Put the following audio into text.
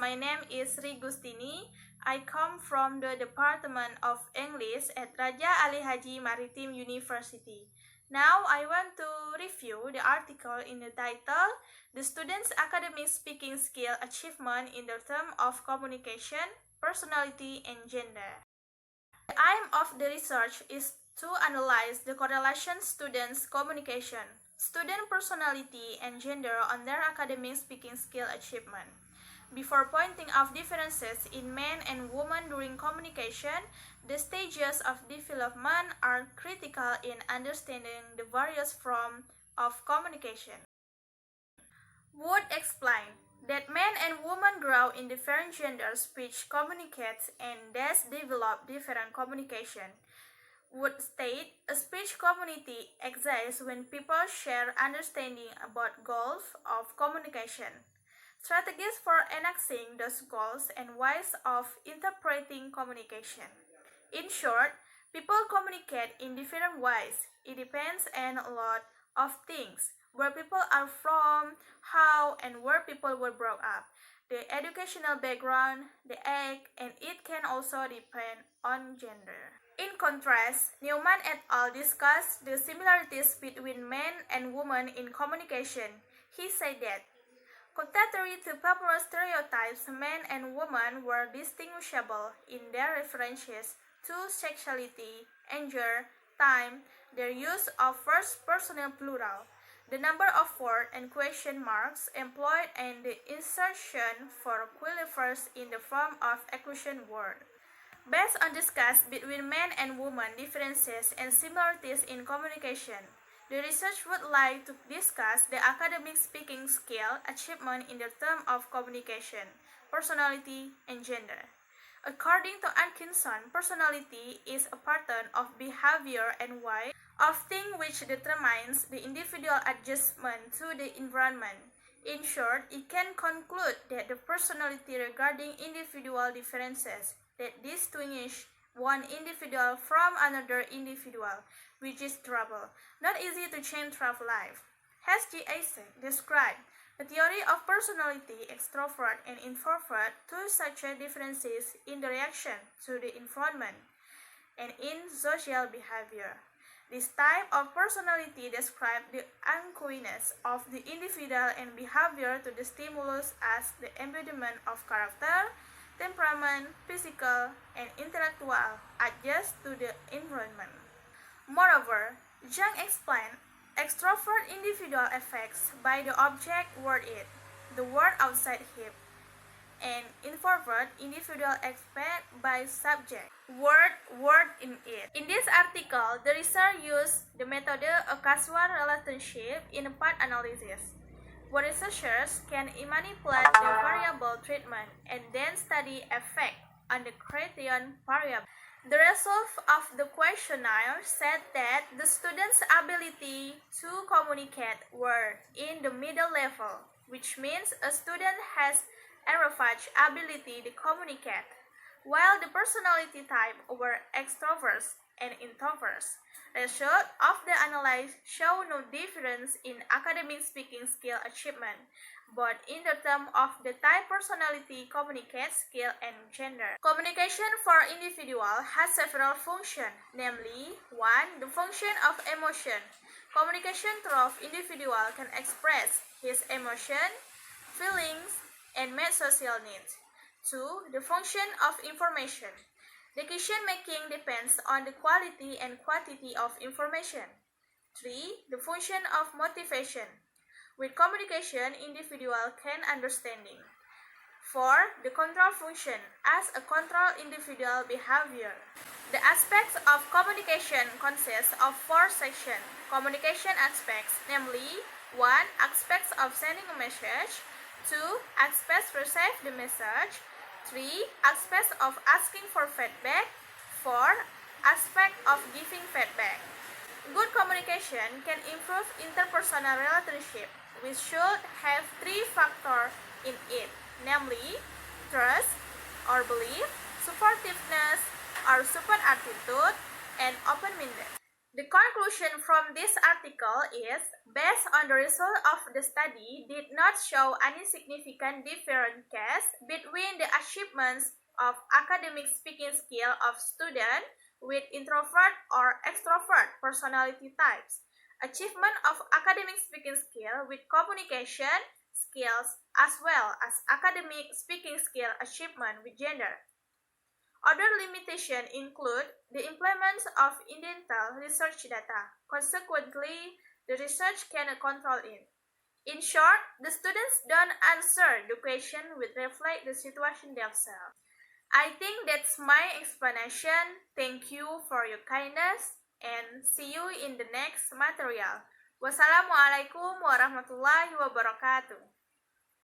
my name is Sri Gustini. I come from the Department of English at Raja Ali Haji Maritime University. Now I want to review the article in the title, The Student's Academic Speaking Skill Achievement in the Term of Communication, Personality, and Gender. The aim of the research is to analyze the correlation students' communication, student personality, and gender on their academic speaking skill achievement. Before pointing out differences in men and women during communication, the stages of development are critical in understanding the various forms of communication. Wood explained that men and women grow in different genders which communicate and thus develop different communication. Wood state a speech community exists when people share understanding about goals of communication, strategies for enacting those goals, and ways of interpreting communication. In short, people communicate in different ways. It depends on a lot of things: where people are from, how and where people were brought up, the educational background, the age, and it can also depend on gender. In contrast, Newman et al. Discussed the similarities between men and women in communication. He said that, contrary to popular stereotypes, men and women were distinguishable in their references to sexuality, gender, time, their use of first personal plural, the number of words and question marks employed, and the insertion for qualifiers in the form of exclusion word. Based on discuss between men and women differences and similarities in communication, the research would like to discuss the academic speaking skill achievement in the term of communication, personality, and gender. According to Atkinson, personality is a pattern of behavior and way of thing which determines the individual adjustment to the environment. In short, it can conclude that the personality regarding individual differences that distinguish one individual from another individual, which is trouble, not easy to change throughout life. H.G. Isaac described the theory of personality, extrovert and introvert, two such differences in the reaction to the environment and in social behavior. This type of personality describes the unequiness of the individual and behavior to the stimulus as the embodiment of character, temperament, physical, and intellectual adjust to the environment. Moreover, Jung explained extrovert individual affects by the object word it, the world outside him, and introvert individual affected by subject, word in it. In this article, the researcher used the method of causal relationship in path analysis, where researchers can manipulate the variable treatment and then study effect on the criterion variable. The results of the questionnaire said that the students' ability to communicate were in the middle level, which means a student has average ability to communicate, while the personality type were extroverts and introverts. Results of the analysis show no difference in academic speaking skill achievement, both in the term of the type personality, communicate skill, and gender. Communication for individual has several functions, namely 1. The function of emotion. Communication through individual can express his emotion, feelings, and meet social needs. 2. The function of information. Decision-making depends on the quality and quantity of information. 3. The function of motivation. With communication, individual can understanding. 4. The control function, as a control individual behavior. The aspects of communication consist of 4 sections. Communication aspects, namely 1. Aspects of sending a message. 2. Aspects receive the message. 3. Aspects of asking for feedback. 4. Aspect of giving feedback. Good communication can improve interpersonal relationship, which should have 3 factors in it, namely trust or belief, supportiveness or support attitude, and open-minded. The conclusion from this article is, based on the result of the study, did not show any significant differences between the achievements of academic speaking skill of students with introvert or extrovert personality types, achievement of academic speaking skill with communication skills, as well as academic speaking skill achievement with gender. Other limitations include the implements of incidental research data. Consequently, the research cannot control it. In short, the students don't answer the question which reflect the situation themselves. I think that's my explanation. Thank you for your kindness and see you in the next material. Wassalamualaikum warahmatullahi wabarakatuh.